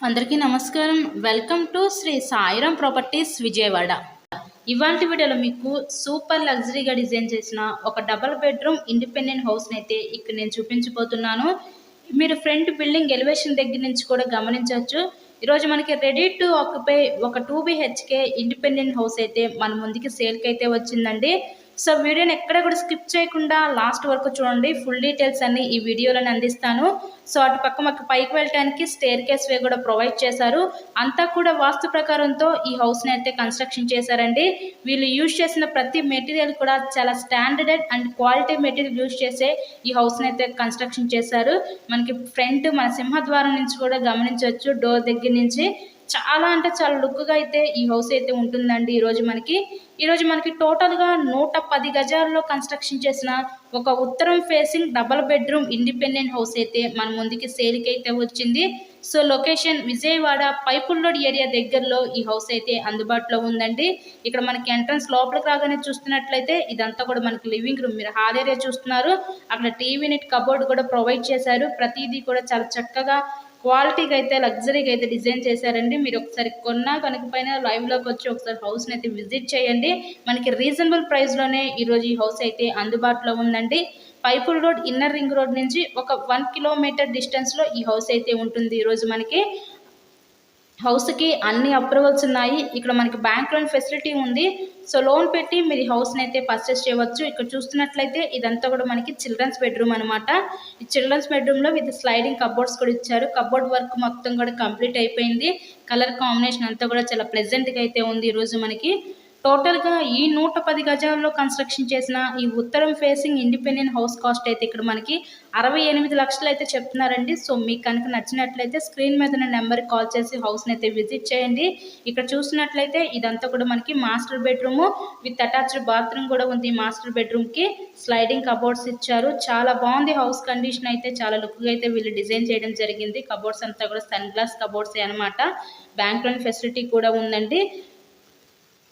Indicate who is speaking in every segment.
Speaker 1: అందరికీ నమస్కారం. Welcome to Shri Sairam properties Vijayawada. ఇవాల్టి వీడియోలో మీకు సూపర్ లగ్జరీగా డిజైన్ చేసిన ఒక డబుల్ బెడ్రూమ్ ఇండిపెండెంట్ హౌస్ని అయితే ఇక్కడ నేను చూపించబోతున్నాను. మీరు ఫ్రంట్ బిల్డింగ్ ఎలివేషన్ దగ్గర నుంచి కూడా గమనించవచ్చు. ఈరోజు మనకి రెడీ టు ఆక్యుపై ఒక 2 BHK ఇండిపెండెంట్ హౌస్ అయితే మన ముందుకి సేల్కి అయితే వచ్చిందండి. సో వీడియోని ఎక్కడ కూడా స్కిప్ చేయకుండా లాస్ట్ వరకు చూడండి. ఫుల్ డీటెయిల్స్ అన్ని ఈ వీడియోలను అందిస్తాను. సో అటు పక్క మాకు పైకి వెళ్ళడానికి స్టేర్ కేస్ వే కూడా ప్రొవైడ్ చేశారు. అంతా కూడా వాస్తు ప్రకారంతో ఈ హౌస్ని అయితే కన్స్ట్రక్షన్ చేశారండి. వీళ్ళు యూజ్ చేసిన ప్రతి మెటీరియల్ కూడా చాలా standard and quality material use చేసే ఈ హౌస్ని అయితే కన్స్ట్రక్షన్ చేశారు. మనకి ఫ్రంట్ మన సింహద్వారం నుంచి కూడా గమనించవచ్చు. డోర్ దగ్గర నుంచి చాలా అంటే చాలా లుక్గా అయితే ఈ హౌస్ అయితే ఉంటుందండి. ఈరోజు మనకి టోటల్గా 110 గజాల్లో కన్స్ట్రక్షన్ చేసిన ఒక ఉత్తరం facing double bedroom independent house అయితే మన ముందుకి సేల్కి అయితే వచ్చింది. సో లొకేషన్ విజయవాడ పైపుల్లోడ్ ఏరియా దగ్గరలో ఈ హౌస్ అయితే అందుబాటులో ఉందండి. ఇక్కడ మనకి ఎంట్రన్స్ లోపలికి రాగానే చూస్తున్నట్లయితే ఇదంతా కూడా మనకి లివింగ్ రూమ్. మీరు హాల్ ఏరియా చూస్తున్నారు. అక్కడ టీవీ నెట్ కబోర్డ్ కూడా ప్రొవైడ్ చేశారు. ప్రతిదీ కూడా చాలా చక్కగా క్వాలిటీగా అయితే లగ్జరీగా అయితే డిజైన్ చేశారండి. మీరు ఒకసారి కొన్నా కనుకపోయిన లైవ్లోకి వచ్చి ఒకసారి హౌస్ని అయితే విజిట్ చేయండి. మనకి రీజనబుల్ ప్రైస్లోనే ఈరోజు ఈ హౌస్ అయితే అందుబాటులో ఉందండి. పైపుల్ రోడ్ ఇన్నర్ రింగ్ రోడ్ నుంచి ఒక 1 కిలోమీటర్ డిస్టెన్స్లో ఈ హౌస్ అయితే ఉంటుంది. ఈరోజు మనకి హౌస్కి అన్ని అప్రూవల్స్ ఉన్నాయి. ఇక్కడ మనకి బ్యాంక్ లోన్ ఫెసిలిటీ ఉంది. సో లోన్ పెట్టి మీరు ఈ హౌస్ని అయితే పర్చేస్ చేయవచ్చు. ఇక్కడ చూస్తున్నట్లయితే ఇదంతా కూడా మనకి చిల్డ్రన్స్ బెడ్రూమ్ అనమాట. ఈ చిల్డ్రన్స్ బెడ్రూమ్లో విత్ స్లైడింగ్ కబోర్డ్స్ కూడా ఇచ్చారు. కబోర్డ్ వర్క్ మొత్తం కూడా కంప్లీట్ అయిపోయింది. కలర్ కాంబినేషన్ అంతా కూడా చాలా ప్లెజెంట్గా అయితే ఉంది. ఈరోజు మనకి టోటల్గా ఈ 110 గజాల్లో కన్స్ట్రక్షన్ చేసిన ఈ ఉత్తరం ఫేసింగ్ ఇండిపెండెంట్ హౌస్ కాస్ట్ అయితే ఇక్కడ మనకి 68 లక్షలు అయితే చెప్తున్నారండి. సో మీకు కనుక నచ్చినట్లయితే స్క్రీన్ మీద ఉన్న నెంబర్కి కాల్ చేసి హౌస్ని అయితే విజిట్ చేయండి. ఇక్కడ చూసినట్లయితే ఇదంతా కూడా మనకి master bedroom with attached bathroom కూడా ఉంది. మాస్టర్ బెడ్రూమ్కి స్లైడింగ్ కబోర్డ్స్ ఇచ్చారు. చాలా బాగుంది. హౌస్ కండిషన్ అయితే చాలా లుక్గా అయితే వీళ్ళు డిజైన్ చేయడం జరిగింది. కబోర్డ్స్ అంతా కూడా సన్ గ్లాస్ కబోర్డ్సే అనమాట. బ్యాంక్ లోన్ ఫెసిలిటీ కూడా ఉందండి.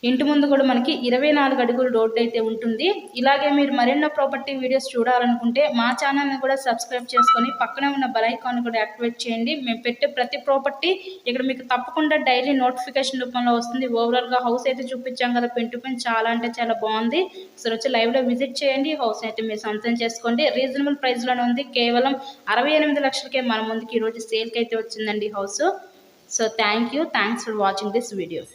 Speaker 1: ఇంటి ముందు కూడా మనకి 24 అడుగుల రోడ్డు అయితే ఉంటుంది. ఇలాగే మీరు మరెన్నో ప్రాపర్టీ వీడియోస్ చూడాలనుకుంటే మా ఛానల్ని కూడా సబ్స్క్రైబ్ చేసుకొని పక్కనే ఉన్న బెల్ ఐకాన్ కూడా యాక్టివేట్ చేయండి. మేము పెట్టే ప్రతి ప్రాపర్టీ ఇక్కడ మీకు తప్పకుండా డైలీ నోటిఫికేషన్ రూపంలో వస్తుంది. ఓవరాల్గా హౌస్ అయితే చూపించాం కదా, పెన్ టు పెన్ చాలా అంటే చాలా బాగుంది. సో వచ్చి లైవ్లో విజిట్ చేయండి. హౌస్ అయితే మీరు సొంతం చేసుకోండి. రీజనబుల్ ప్రైస్లోనే ఉంది. కేవలం 68 లక్షలకే మన ముందుకి ఈరోజు సేల్కి అయితే వచ్చిందండి house. So thanks for watching this video.